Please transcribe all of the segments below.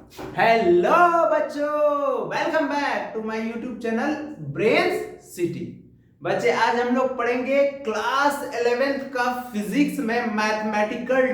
Hello बच्चों, welcome back to my YouTube channel brains city. बच्चे आज हम लोग पढ़ेंगे क्लास 11th का फिजिक्स में मैथमेटिकल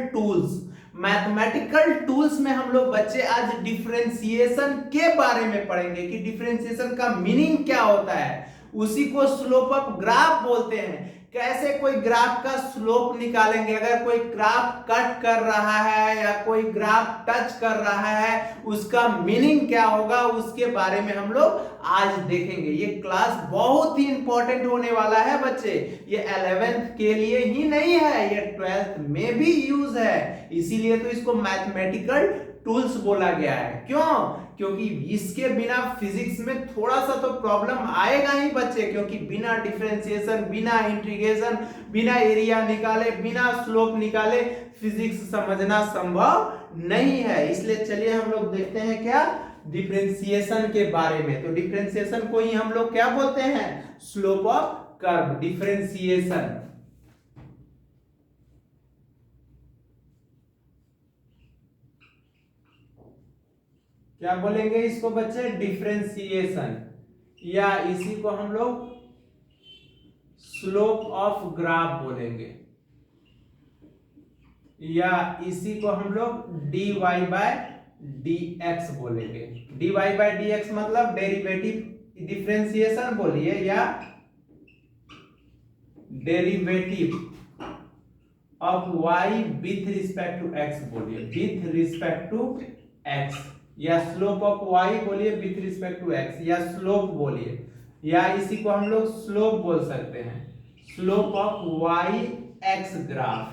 टूल्स में हम लोग बच्चे आज डिफरेंशिएशन के बारे में पढ़ेंगे कि डिफरेंशिएशन का मीनिंग क्या होता है। उसी को स्लोप ऑफ ग्राफ बोलते हैं। कैसे कोई ग्राफ का स्लोप निकालेंगे, अगर कोई ग्राफ कट कर रहा है या कोई ग्राफ टच कर रहा है उसका मीनिंग क्या होगा, उसके बारे में हम लोग आज देखेंगे। ये क्लास बहुत ही इंपॉर्टेंट होने वाला है बच्चे। ये 11th के लिए ही नहीं है, ये 12th में भी यूज है, इसीलिए तो इसको मैथमेटिकल टूल्स बोला गया है। क्यों? क्योंकि इसके बिना फिजिक्स में थोड़ा सा तो प्रॉब्लम आएगा ही बच्चे, क्योंकि बिना डिफरेंशिएशन, बिना इंटीग्रेशन, बिना एरिया निकाले, बिना स्लोप निकाले फिजिक्स समझना संभव नहीं है। इसलिए चलिए हम लोग देखते हैं क्या डिफरेंशिएशन के बारे में। तो डिफरेंशिएशन को ही हम लोग क्या बोलते हैं? Slope of curve, differentiation. क्या बोलेंगे इसको बच्चे? डिफरेंशिएशन, या इसी को हम लोग स्लोप ऑफ ग्राफ बोलेंगे, या इसी को हम लोग dy बाय dx बोलेंगे। dy बाय dx मतलब डेरिवेटिव डिफरेंशिएशन बोलिए, या derivative of y with respect to x बोलिए, विथ रिस्पेक्ट टू x, या स्लोप ऑफ y बोलिए विथ रिस्पेक्ट टू x, या स्लोप बोलिए, या इसी को हम लोग स्लोप बोल सकते हैं, slope of y x graph.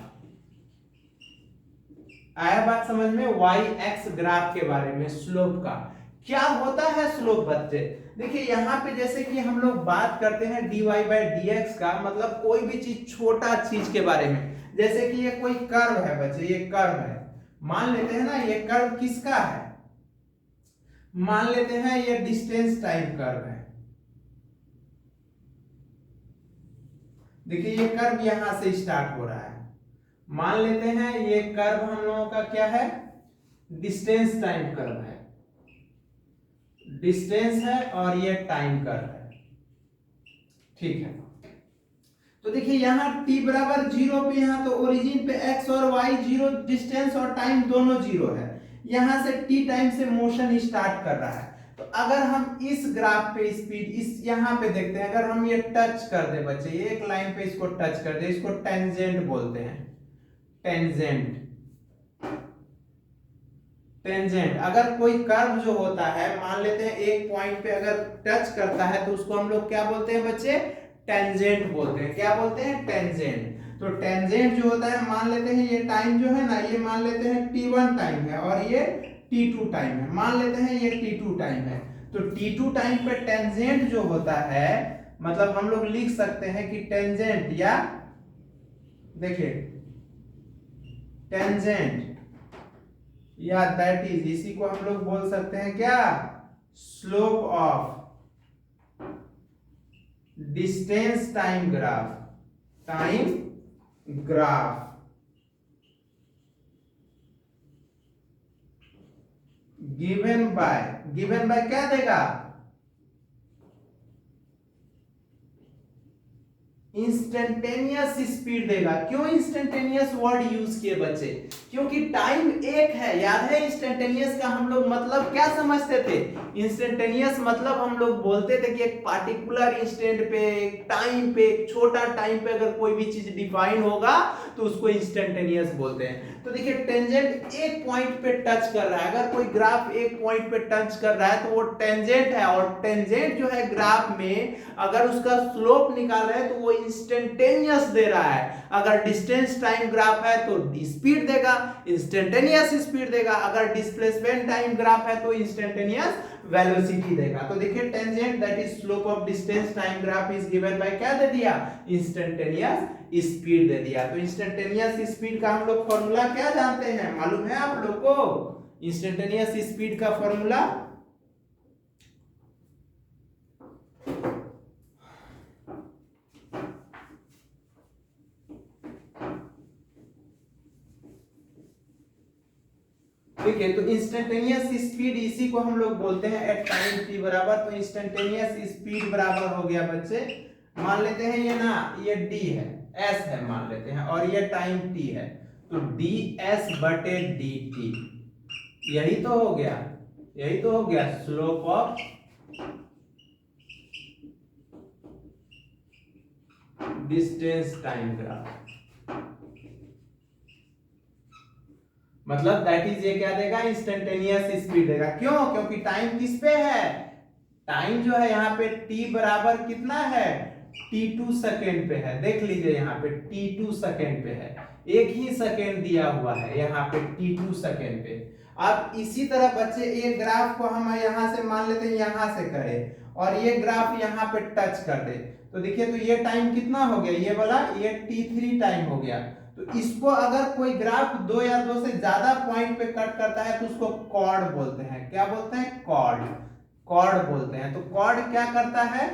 आया बात समझ में? y x ग्राफ के बारे में, स्लोप का क्या होता है स्लोप बच्चे। देखिए यहाँ पे जैसे कि हम लोग बात करते हैं dy बाय dx का, मतलब कोई भी चीज, छोटा चीज के बारे में। जैसे कि ये कोई कर्व है बच्चे, ये कर्व है, मान लेते हैं ना, ये कर्व किसका है? मान लेते हैं ये डिस्टेंस टाइम कर्व है। देखिए ये कर्व यहां से स्टार्ट हो रहा है, मान लेते हैं ये कर्व हम लोगों का क्या है? डिस्टेंस टाइम कर्व है, डिस्टेंस है, और ये टाइम कर्व है। ठीक है, तो देखिए यहाँ t बराबर 0 पे, यहाँ तो ओरिजिन पे x और y 0, डिस्टेंस और टाइम दोनों 0 है। यहां से t टाइम से मोशन स्टार्ट कर रहा है। तो अगर हम इस ग्राफ पे स्पीड, इस यहाँ पे देखते हैं, अगर हम ये टच कर दे बच्चे, ये एक लाइन पे इसको टच कर दे, इसको टेंजेंट बोलते हैं, टेंजेंट। टेंजेंट, अगर कोई कर्व जो होता है, मान लेते हैं एक पॉइंट पे अगर टच करता है तो उसको हम लोग क्या बोलते हैं बच्चे? टेंजेंट बोलते हैं। क्या बोलते हैं? टेंजेंट। तो टेंजेंट जो होता है, मान लेते हैं ये टाइम जो है ना, ये मान लेते हैं t1 टाइम है और ये t2 टाइम है, मान लेते हैं ये t2 टाइम है। तो t2 टाइम पे टेंजेंट जो होता है, मतलब हम लोग लिख सकते हैं कि टेंजेंट, या देखिए टेंजेंट, या दैट इज, इसी को हम लोग बोल सकते हैं क्या? Slope of distance time graph, time graph given by क्या देगा? इंस्टेंटेनियस स्पीड देगा। क्यों इंस्टेंटेनियस वर्ड यूज किए बच्चे? क्योंकि टाइम एक है। याद है इंस्टेंटेनियस का हम लोग मतलब क्या समझते थे? इंस्टेंटेनियस मतलब हम लोग बोलते थे कि एक पार्टिकुलर इंस्टेंट पे, एक टाइम पे, एक छोटा टाइम पे अगर कोई भी चीज डिफाइन होगा तो उसको इंस्टेंटेनियस बोलते हैं। तो देखिए टेंजेंट एक पॉइंट पे टच कर रहा है, अगर कोई ग्राफ एक पॉइंट पे टच कर रहा है तो वो टेंजेंट है, और टेंजेंट जो है ग्राफ में अगर उसका स्लोप निकाल रहे हैं तो वो इंस्टेंटेनियस दे रहा है। अगर डिस्टेंस टाइम ग्राफ है तो स्पीड देगा, इंस्टेंटेनियस स्पीड देगा। अगर डिस्प्लेसमेंट टाइम ग्राफ है तो इंस्टेंटेनियस वेलोसिटी देगा। तो देखिए tangent that is slope of distance time graph is given by क्या दे दिया? इंस्टेंटेनियस स्पीड दे दिया। तो इंस्टेंटेनियस स्पीड का हम लोग फॉर्मूला क्या जानते हैं, मालूम है आप लोग को? इंस्टेंटेनियस स्पीड का फॉर्मूला ठीक है, तो इंस्टेंटेनियस स्पीड इसी को हम लोग बोलते हैं एट टाइम t बराबर। तो इंस्टेंटेनियस स्पीड बराबर हो गया बच्चे, मान लेते हैं ये ना, ये d है, s है मान लेते हैं, और ये टाइम t है, तो ds बटे dt, यही तो हो गया, यही तो हो गया slope of distance time graph. मतलब दैट इज ये क्या देगा, इंस्टेंटेनियस स्पीड देगा। क्यों? क्योंकि टाइम किस पे है, टाइम जो है यहाँ पे t बराबर कितना है, t2 सेकेंड पे है। देख लीजिए यहाँ पे t2 सेकेंड पे है, एक ही सेकेंड दिया हुआ है यहाँ पे t2 सेकेंड पे। अब इसी तरह बच्चे ये ग्राफ को हम यहाँ से मान लेते हैं, यहाँ से करें और ये ग्राफ यहाँ पे टच कर दे, तो देखिए तो ये टाइम कितना हो गया, ये वाला ये t3 टाइम हो गया। तो इसको अगर कोई ग्राफ दो या दो से ज्यादा पॉइंट पे कट करता है तो उसको कॉर्ड बोलते हैं। क्या बोलते हैं? कॉर्ड, कॉर्ड बोलते हैं। तो कॉर्ड क्या करता है,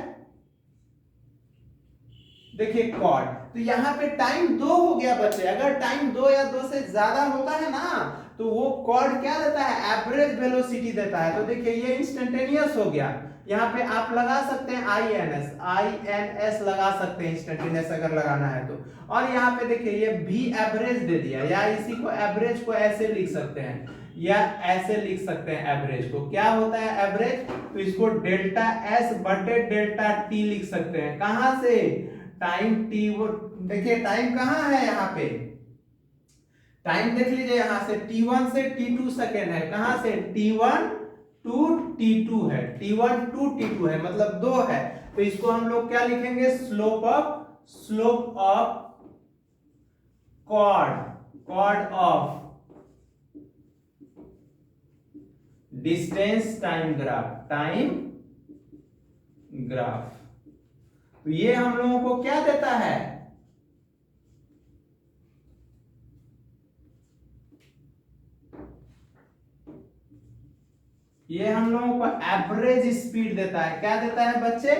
देखिए कॉर्ड, तो यहाँ पे टाइम 2 हो गया बच्चे। अगर टाइम 2 या 2 से ज्यादा होता है ना तो वो कॉर्ड क्या देता है, एवरेज वेलोसिटी देता है। तो देखिए ये इंस्टेंटेनियस हो गया, यहाँ पे आप लगा सकते हैं INS लगा सकते हैं इंस्टेंटेनियस अगर लगाना है तो। और यहाँ पे देखिए ये भी एवरेज दे दिया, या इसी को एवरेज को ऐसे लिख सकते हैं, या ऐसे लिख सकते हैं एवरेज को। क्या होता है एवरेज, तो इसको डेल्टा S बटे डेल्टा T लिख सकते हैं। कहां से, टाइम t, वो देखिए टाइम कहां है यहाँ पे, टाइम देख लीजिए यहाँ से t1 से t2 सेकेंड है, कहां से t1 टू t2 है, t1 टू t2 है, मतलब 2 है। तो इसको हम लोग क्या लिखेंगे, slope of chord of distance time graph. तो ये हम लोगों को क्या देता है, ये हम लोगों को एवरेज स्पीड देता है। क्या देता है बच्चे,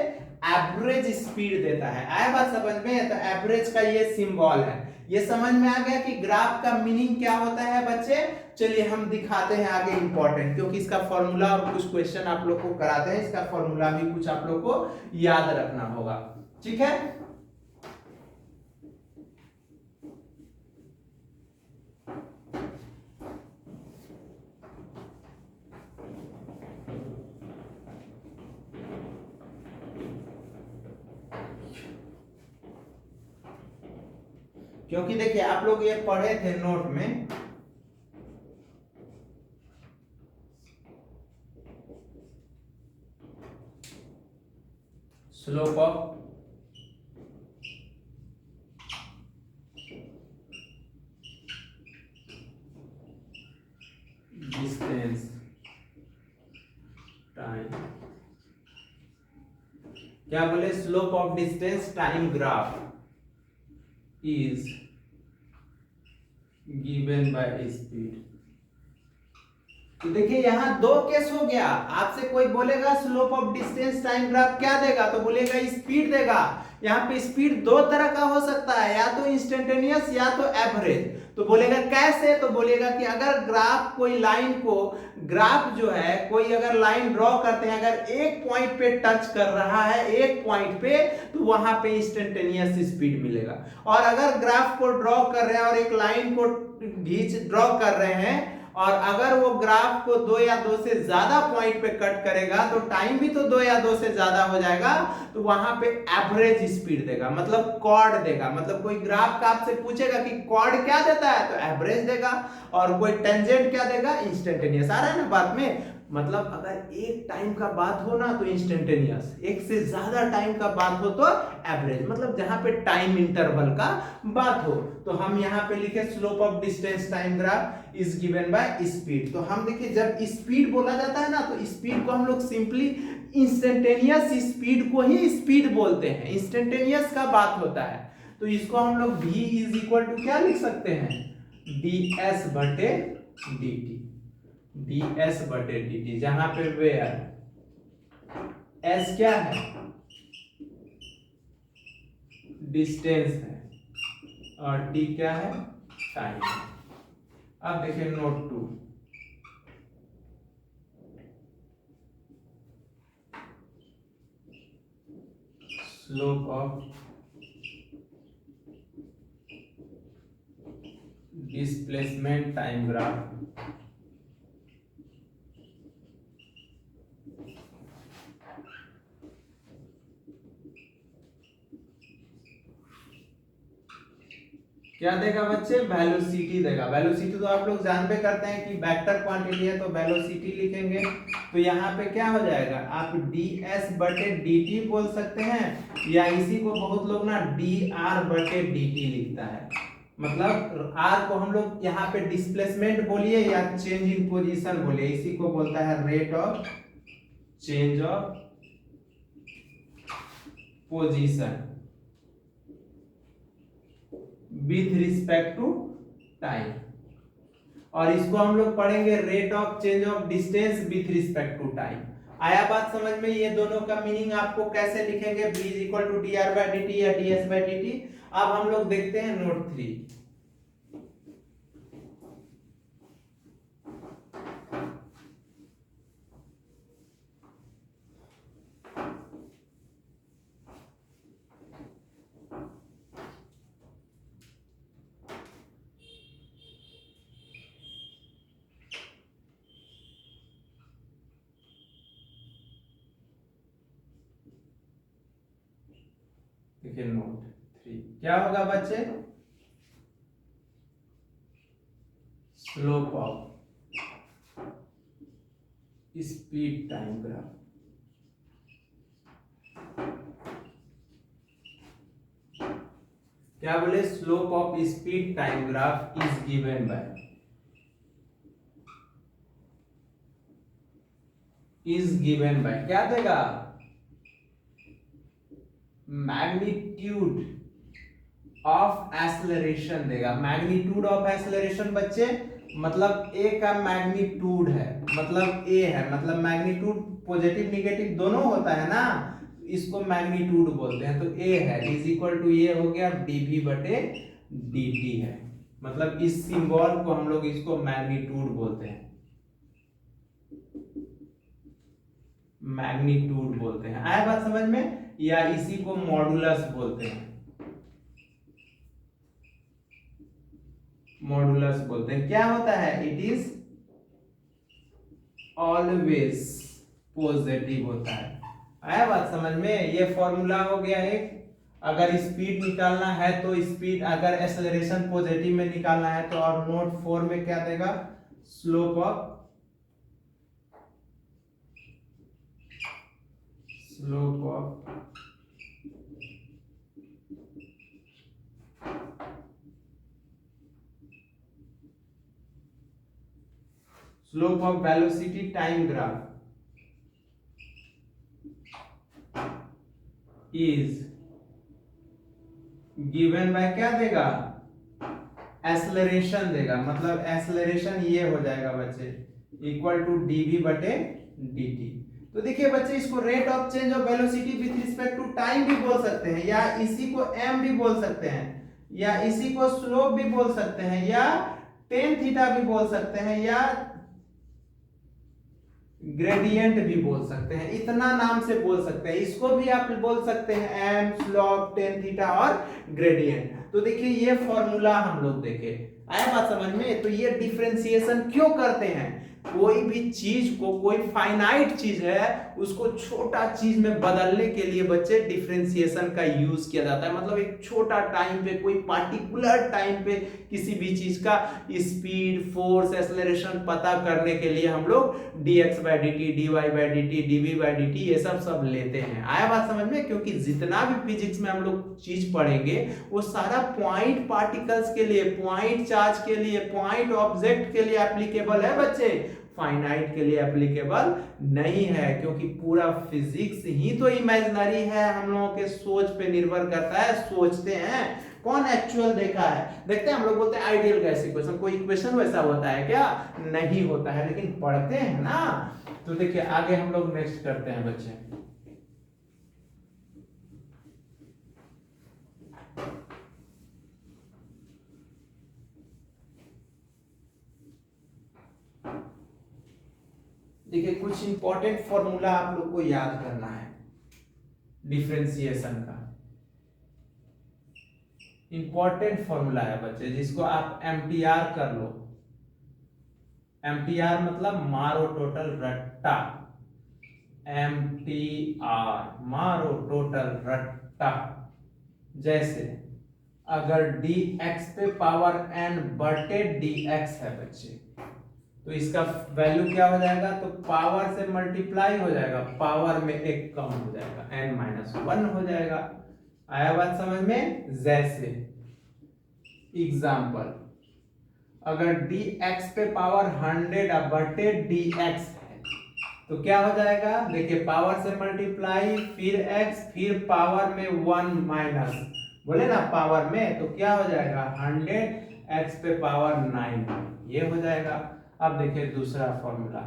एवरेज स्पीड देता है। आया बात समझ में? तो एवरेज का ये सिंबल है। ये समझ में आ गया कि ग्राफ का मीनिंग क्या होता है बच्चे। चलिए हम दिखाते हैं आगे इंपॉर्टेंट, क्योंकि इसका फॉर्मूला और कुछ क्वेश्चन आप लोग को कराते हैं, इसका फॉर्मूला भी कुछ आप लोग को याद रखना होगा। ठीक है, क्योंकि देखिए आप लोग ये पढ़े थे नोट में, स्लोप ऑफ डिस्टेंस टाइम, क्या बोले, slope of distance time graph is given by speed। तो देखिए यहां दो केस हो गया, आपसे कोई बोलेगा slope of distance time graph क्या देगा, तो बोलेगा स्पीड देगा। यहाँ पे स्पीड दो तरह का हो सकता है, या तो इंस्टेंटेनियस या तो एवरेज। तो बोलेगा कैसे, तो बोलेगा कि अगर ग्राफ कोई लाइन को, ग्राफ जो है कोई अगर लाइन ड्रॉ करते हैं, अगर एक पॉइंट पे टच कर रहा है, एक पॉइंट पे, तो वहां पे इंस्टेंटेनियस स्पीड मिलेगा। और अगर ग्राफ को ड्रॉ कर रहे हैं और एक लाइन को ड्रॉ कर रहे हैं, और अगर वो ग्राफ को 2 या 2 से ज्यादा पॉइंट पे कट करेगा तो टाइम भी तो 2 या 2 से ज्यादा हो जाएगा, तो वहां पे एवरेज स्पीड देगा, मतलब कॉर्ड देगा। मतलब कोई ग्राफ का आपसे पूछेगा कि कॉर्ड क्या देता है, तो एवरेज देगा। और कोई टेंजेंट क्या देगा, इंस्टेंटेनियस। आ रहा है ना बात में? मतलब अगर एक टाइम का बात हो ना तो इंस्टेंटेनियस, एक से ज्यादा टाइम का बात हो तो एवरेज, मतलब जहां पे टाइम इंटरवल का बात हो। तो हम यहाँ पे लिखे slope of distance time graph is given by speed. तो हम देखिए जब स्पीड बोला जाता है ना, तो स्पीड को हम लोग सिंपली इंस्टेंटेनियस स्पीड को ही स्पीड बोलते हैं, इंस्टेंटेनियस का बात होता है। तो इसको हम लोग v इज इक्वल टू क्या लिख सकते हैं, ds बटे dt, ds बटे dt, जहां पे वेयर s क्या है, डिस्टेंस है, और t क्या है, टाइम है। अब देखिए note 2, slope of displacement time graph क्या देगा बच्चे, वेलोसिटी देगा। वेलोसिटी तो आप लोग जानते करते हैं कि वेक्टर क्वांटिटी है, तो वेलोसिटी लिखेंगे। तो यहाँ पे क्या हो जाएगा, आप ds बटे dt बोल सकते हैं, या इसी को बहुत लोग ना dr बटे dt लिखता है। मतलब r को हम लोग यहाँ पे डिस्प्लेसमेंट बोलिए या चेंज इन पोजीशन बोलिए, इसी को बोलता है rate of change of position with respect to time, और इसको हम लोग पढ़ेंगे rate of change of distance with respect to time. आया बात समझ में? ये दोनों का मीनिंग आपको कैसे लिखेंगे, v is equal to dr by dt या ds बाय dt। अब हम लोग देखते हैं नोट 3। देखिए नोट 3 क्या होगा बच्चे, slope of speed time graph. क्या बोले, slope of speed time graph is given by क्या देगा, मैग्नीट्यूड ऑफ एक्सेलरेशन देगा। मैग्नीट्यूड ऑफ एक्सेलरेशन बच्चे मतलब ए का मैग्नीट्यूड है, मतलब ए है, मतलब मैग्नीट्यूड पॉजिटिव निगेटिव दोनों होता है ना, इसको मैग्नीट्यूड बोलते हैं। तो ए है इज इक्वल टू ये हो गया dv बटे dt है, मतलब इस सिंबल को हम लोग इसको मैग्नीट्यूड बोलते हैं, मैग्नीट्यूड बोलते हैं। आया बात समझ में? या इसी को मॉडुलस बोलते हैं, मॉडुलस बोलते हैं। क्या होता है, इट इज ऑलवेज पॉजिटिव होता है। आया बात समझ में? ये फॉर्मूला हो गया एक। अगर स्पीड निकालना है तो स्पीड, अगर एक्सेलरेशन पॉजिटिव में निकालना है तो, और नोट 4 में क्या देगा, slope of velocity time graph is given by क्या देगा, एक्सेलरेशन देगा। मतलब एक्सेलरेशन ये हो जाएगा बच्चे, इक्वल टू dv बटे dt। तो देखिए बच्चे, इसको rate of change of velocity with respect to time भी बोल सकते हैं, या इसी को m भी बोल सकते हैं, या इसी को स्लोप भी बोल सकते हैं, या टेन थीटा भी बोल सकते हैं, या ग्रेडियंट भी बोल सकते हैं। इतना नाम से बोल सकते हैं। इसको भी आप बोल सकते हैं एम, स्लोप, टेन थीटा और ग्रेडियंट। तो देखिए ये फॉर्मूला हम लोग देखे, आया बात समझ में? तो ये डिफरेंशिएशन क्यों करते हैं, कोई भी चीज को, कोई फाइनाइट चीज है उसको छोटा चीज में बदलने के लिए बच्चे डिफरेंशिएशन का यूज किया जाता है। मतलब एक छोटा टाइम पे, कोई पार्टिकुलर टाइम पे किसी भी चीज का स्पीड, फोर्स, एक्सेलरेशन पता करने के लिए हम लोग dx by dt, dy by dt, dv by dt ये सब लेते हैं। आया बात समझ में? क्योंकि जितना भी फिजिक्स में हम लोग चीज पढ़ेंगे वो सारा पॉइंट पार्टिकल्स के लिए, पॉइंट चार्ज के लिए, पॉइंट ऑब्जेक्ट के लिए एप्लीकेबल है बच्चे, फाइनाइट के लिए एप्लीकेबल नहीं है। क्योंकि पूरा फिजिक्स ही तो इमेजिनरी है, हम लोगों के सोच पे निर्भर करता है। सोचते हैं, कौन एक्चुअल देखा है? देखते हैं, हम लोग बोलते हैं आइडियल गैस इक्वेशन, कोई इक्वेशन वैसा होता है क्या? नहीं होता है, लेकिन पढ़ते हैं ना। तो देखिए आगे हम लोग नेक्स्ट करते हैं बच्चे। देखिए कुछ इंपॉर्टेंट फॉर्मूला आप लोग को याद करना है डिफरेंशिएशन का। इंपॉर्टेंट फॉर्मूला है बच्चे, जिसको आप एम्पियर कर लो। एम्पियर मतलब मारो टोटल रट्टा, एम्पियर मारो टोटल रट्टा। जैसे अगर dx पे पावर n बटे dx है बच्चे, तो इसका वैल्यू क्या हो जाएगा, तो पावर से मल्टीप्लाई हो जाएगा, पावर में एक कम हो जाएगा, n-1 हो जाएगा। आया बात समझ में। जैसे एग्जाम्पल, अगर dx पे पावर 100 बटे dx है, तो क्या हो जाएगा, देखिए पावर से मल्टीप्लाई, फिर x, फिर पावर में 1 माइनस, बोले ना पावर में, तो क्या हो जाएगा 100 x पे पावर 9, ये हो जाएगा। अब देखिए दूसरा फॉर्मूला,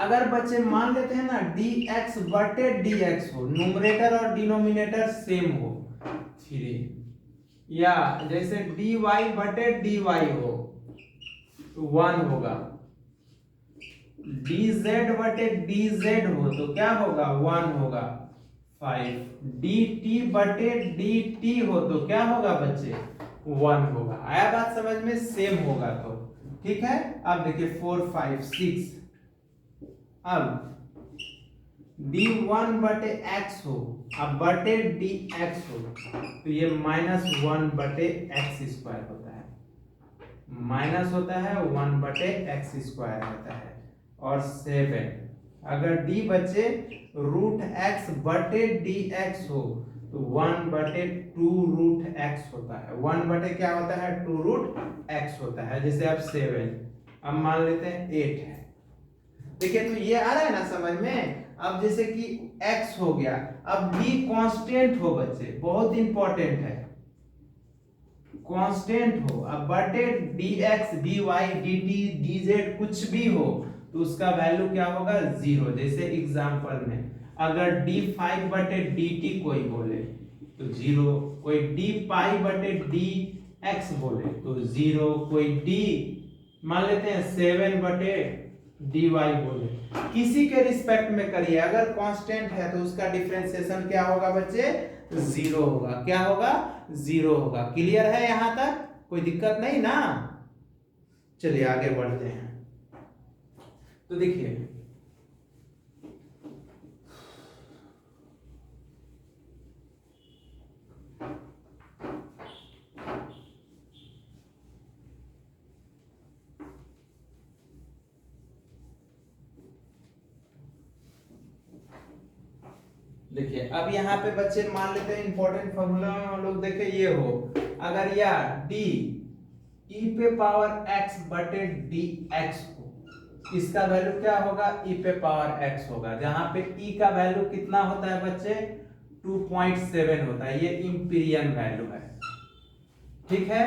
अगर बच्चे मान लेते हैं ना dx बटे dx हो, न्यूमरेटर और डिनोमिनेटर सेम हो, 3, या जैसे dy बटे dy हो, 1 होगा, dz बटे dz हो, तो क्या होगा 1 होगा, 5, dt बटे dt हो, तो क्या होगा बच्चे 1 होगा। आया बात समझ में, सेम होगा तो ठीक है। अब देखिए 4, 5, 6, अब d1 बटे x हो, अब बटे dx हो, तो ये -1 बटे x स्क्वायर होता है, माइनस होता है 1 बटे x स्क्वायर होता है। और 7, अगर d बचे √x बटे dx हो, तो 1 बटे 2√x होता है, 1 बटे क्या होता है 2√x होता है। जैसे अब 7, अब मान लेते हैं 8 है, देखिए तो ये आ रहा है ना समझ में। अब जैसे कि x हो गया, अब d कांस्टेंट हो बच्चे, बहुत इंपॉर्टेंट है, कांस्टेंट हो, अब बटे dx dy dt dz कुछ भी हो, तो उसका वैल्यू क्या होगा 0। जैसे एग्जांपल में अगर d5 बटे dt कोई बोले तो 0, कोई d पाई बटे dx बोले तो 0, कोई d मान लेते हैं 7 बटे dy बोले, किसी के रिस्पेक्ट में करिए, अगर कांस्टेंट है तो उसका डिफरेंशिएशन क्या होगा बच्चे 0 होगा। क्या होगा 0 होगा। क्लियर है यहां तक, कोई दिक्कत नहीं ना। चलिए आगे बढ़ते हैं। तो देखिए देखिए अब यहाँ पे बच्चे मान लेते हैं इंपॉर्टेंट फॉर्मूला में हम लोग देखे ये हो, अगर या d e पे पावर x बटे dx हो, इसका वैल्यू क्या होगा e पे पावर x होगा, जहां पे e का वैल्यू कितना होता है बच्चे 2.7 होता है, ये इंपीरियन वैल्यू है। ठीक है,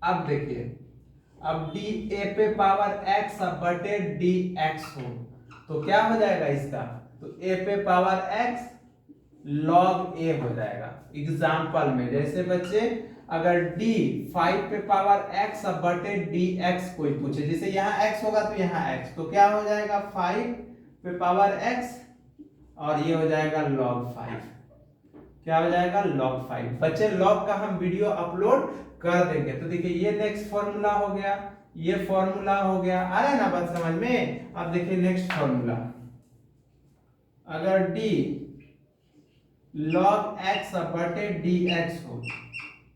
अब देखिए अब d a पे पावर x बटे dx हो, तो क्या हो जाएगा इसका, तो a पे पावर x log a हो जाएगा। एग्जाम्पल में जैसे बच्चे अगर d 5 पे पावर x बटे dx कोई पूछे, जैसे यहाँ x होगा तो यहाँ x, तो क्या हो जाएगा 5 पे पावर x और ये हो जाएगा log 5। क्या हो जाएगा log 5। बच्चे log का हम वीडियो अपलोड कर देंगे। तो देखिए ये नेक्स्ट फॉर्मूला हो गया, ये फॉर्मूला हो गया, आ रहा है ना बात समझ में। अब देखिए नेक्स्ट फॉर्मूला, अगर d log x बटे dx हो,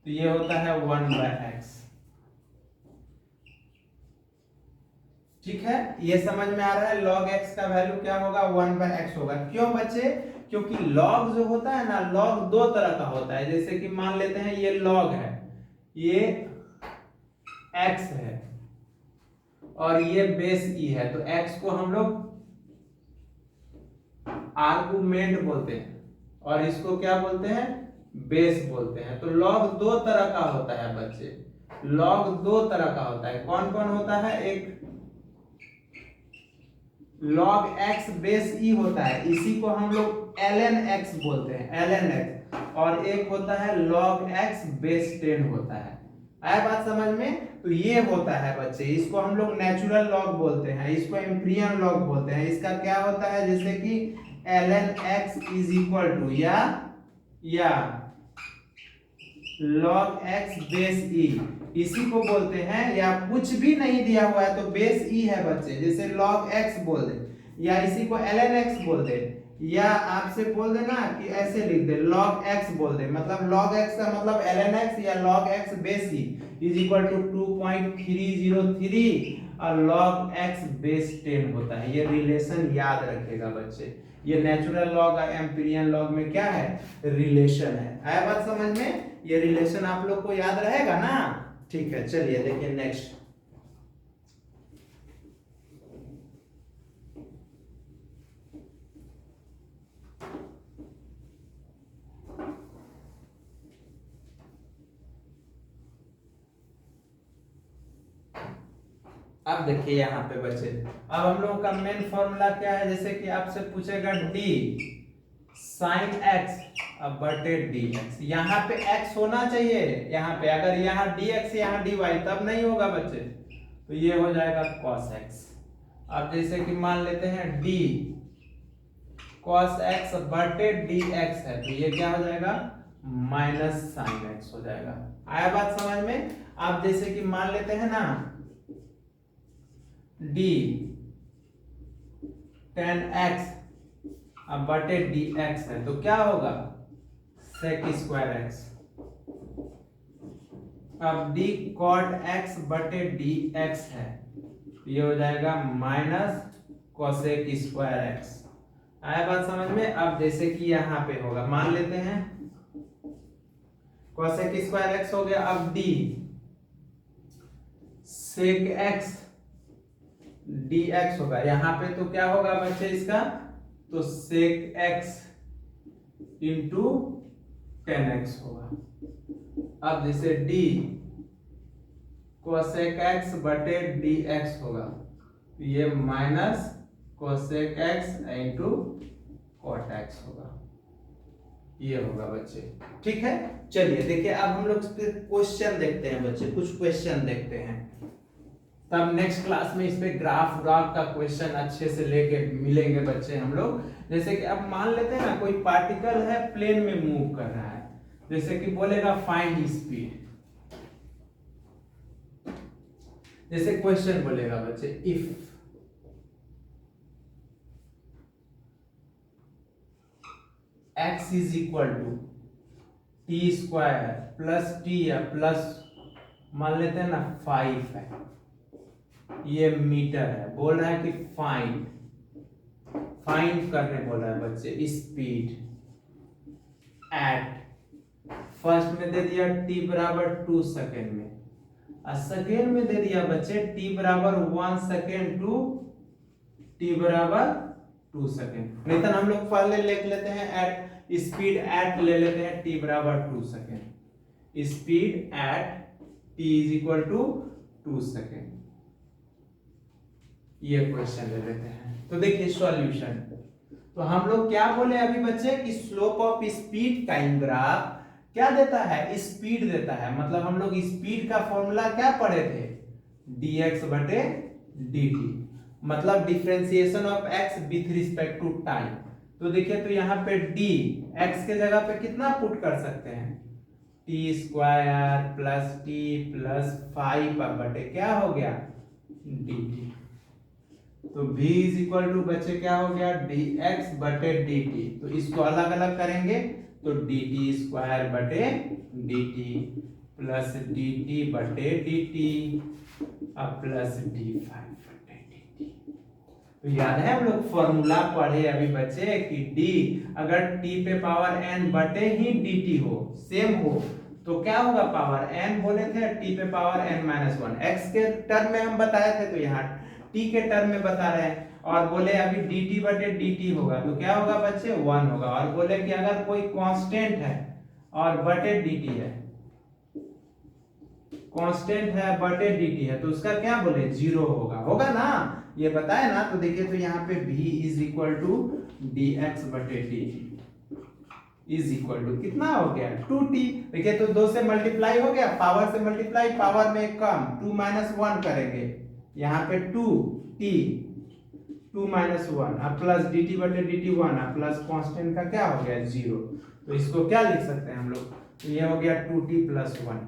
तो ये होता है 1/x। ठीक है, ये समझ में आ रहा है। log x का वैल्यू क्या होगा 1/x होगा। क्यों बच्चे, क्योंकि log जो होता है ना, log दो तरह का होता है। जैसे कि मान लेते हैं ये log है, ये x है और ये बेस e है, तो x को हम लोग आर्गुमेंट बोलते हैं और इसको क्या बोलते हैं बेस बोलते हैं। तो log दो तरह का होता है बच्चे, log दो तरह का होता है। कौन कौन होता है, एक log x बेस e होता है, इसी को हम लोग ln x बोलते हैं, ln x, और एक होता है log x बेस 10 होता है। आया बात समझ में। तो ये होता है बच्चे, इसको हम लोग नेचुरल लॉग बोलते हैं, इसको एम्पिरियन लॉग बोलते हैं। इसका क्या होता है, जैसे कि ln x is equal to या log x बेस ई, इसी को बोलते हैं, या कुछ भी नहीं दिया हुआ है तो बेस ई है बच्चे, जैसे log x बोल दे, या इसी को ln x बोल दे, या आपसे बोल देना कि ऐसे लिख दे log x बोल दे, मतलब log x का मतलब ln x या log x base e is equal to 2.303 और log x बेस 10 होता है। ये रिलेशन याद रखेगा बच्चे, ये नेचुरल लॉग और एम्पीरियन लॉग में क्या है, रिलेशन है। आया बात समझ में, ये रिलेशन आप लोग को याद रहेगा ना। ठीक है, चलिए देखिए नेक्स्ट। अब देखिए यहाँ पे बच्चे, अब हम लोगों का मेन फॉर्मूला क्या है, जैसे कि आपसे पूछेगा डी साइन एक्स अब बटे डी एक्स, यहाँ पे x होना चाहिए, यहाँ पे अगर यहाँ dx यहाँ dy तब नहीं होगा बच्चे, तो ये हो जाएगा cos x। अब जैसे कि मान लेते हैं d cos x बटे dx है, तो ये क्या हो जाएगा माइनस साइन x हो जाएगा। आया बात समझ में। अब जैसे कि मान लेते हैं ना d tan x अब बटे dx है, तो क्या होगा sec स्क्वायर x। अब d cot x बटे dx है, ये हो जाएगा माइनस cosec स्क्वायर x। आया बात समझ में। अब जैसे कि यहाँ पे होगा, मान लेते हैं cosec स्क्वायर x हो गया, अब d sec x dx होगा, यहाँ पे तो क्या होगा बच्चे इसका, तो sec x into tan x होगा। अब जैसे d cosec x बटे dx होगा, ये minus cosec x into cot x होगा, ये होगा बच्चे। ठीक है, चलिए देखिए अब हम लोग क्वेश्चन देखते हैं बच्चे, कुछ क्वेश्चन देखते हैं, तब नेक्स्ट क्लास में इस पे ग्राफ का क्वेश्चन अच्छे से लेके मिलेंगे बच्चे हम लोग। जैसे कि अब मान लेते हैं ना कोई पार्टिकल है प्लेन में मूव कर रहा है, जैसे कि बोलेगा फाइंड स्पीड, जैसे क्वेश्चन बोलेगा बच्चे if x is equal to t square plus t या प्लस मान लेते हैं ना 5 है, ये मीटर है, बोल रहा है कि फाइंड करने बोल रहा है बच्चे स्पीड एट, फर्स्ट में दे दिया t बराबर 2 सेकेंड में, और सेकेंड में दे दिया बच्चे t बराबर 1 सेकेंड टू t बराबर 2 सेकेंड। नहीं तो हम लोग पहले लिख लेते हैं एट, स्पीड एट ले लेते हैं t बराबर 2 second, speed at t is equal to 2 second, ये क्वेश्चन ले लेते हैं। तो देखिए सॉल्यूशन, तो हम लोग क्या बोले अभी बच्चे कि slope of speed time graph क्या देता है, स्पीड देता है, मतलब हम लोग स्पीड का फॉर्मूला क्या पढ़े थे, dx बटे dt, मतलब differentiation of x with respect to time. तो देखिए तो यहाँ पे d x के जगह पे कितना पुट कर सकते हैं, T square plus T plus 5 बटे क्या हो गया dt, तो v इज इक्वल टू बच्चे क्या हो गया dx बटे dt, तो इसको अलग अलग करेंगे तो dt स्क्वायर बटे dt प्लस dt बटे dt अब प्लस d5 बटे dt। तो याद है हम लोग फॉर्मूला पढ़े अभी बच्चे कि d अगर t पे पावर n बटे ही dt हो, सेम हो, तो क्या होगा पावर n बोले थे, t पे पावर n माइनस 1, x के टर्म में हम बताए थे, तो यहाँ t के टर्म में बता रहे हैं, और बोले अभी dt बटे dt होगा तो क्या होगा बच्चे 1 होगा, और बोले कि अगर कोई कांस्टेंट है और बटे dt है, कांस्टेंट है बटे dt है, तो उसका क्या बोले 0 होगा, होगा ना, ये बताए ना। तो देखिए तो यहाँ पे v is equal to dx बटे dt इज इक्वल टू कितना हो गया 2t, देखिए तो 2 से मल्टीप्लाई हो गया, पावर से मल्टीप्लाई, पावर में कम, 2 माइनस 1 करेंगे, यहाँ पे 2t 2 माइनस 1 अब प्लस dt बटे dt 1 अब प्लस कांस्टेंट का क्या हो गया 0, तो इसको क्या लिख सकते हैं हम लोग तो ये हो गया 2t+1,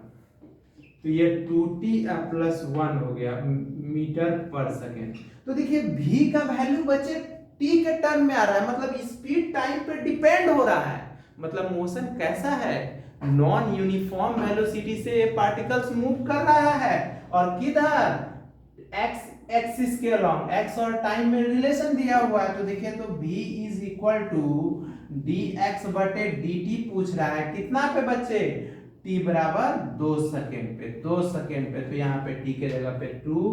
तो ये 2t+1 हो गया मीटर पर सेकेंड। तो देखिए v का वैल्यू बच्चे t के टर्म में आ रहा है, मतलब स्पीड टाइम पे डिपेंड हो रहा है। मतलब मोशन कैसा है, नॉन यूनिफॉर्म वेलोसिटी से पार्टिकल्स मूव कर रहा है, और किधर, x एक्सिस के अलोंग, x और टाइम में रिलेशन दिया हुआ है। तो देखिए तो v is equal to dx/dt पूछ रहा है कितना पे बच्चे, t बराबर 2 सेकेंड पे, 2 सेकेंड पे। तो यहाँ पे t के जगह पे 2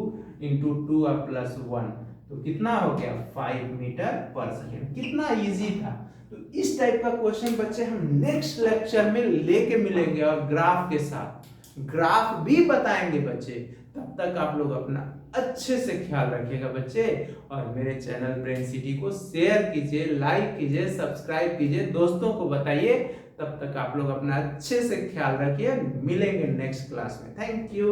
× 2+1, तो कितना हो गया 5 मीटर पर सेकेंड। कितना इजी था। तो इस टाइप का क्वेश्चन बच्चे हम नेक्स्ट लेक्चर में लेके मिलेंगे, और ग्राफ के साथ, ग्राफ भी बताएंगे बच्चे। तब तक आप लोग अपना अच्छे से ख्याल रखिएगा बच्चे, और मेरे चैनल ब्रेन सिटी को शेयर कीजिए, लाइक कीजिए, सब्सक्राइब कीजिए, दोस्तों को बताइए। तब तक आप लोग अपना अच्छे से ख्याल रखिए, मिलेंगे नेक्स्ट क्लास में। Thank you.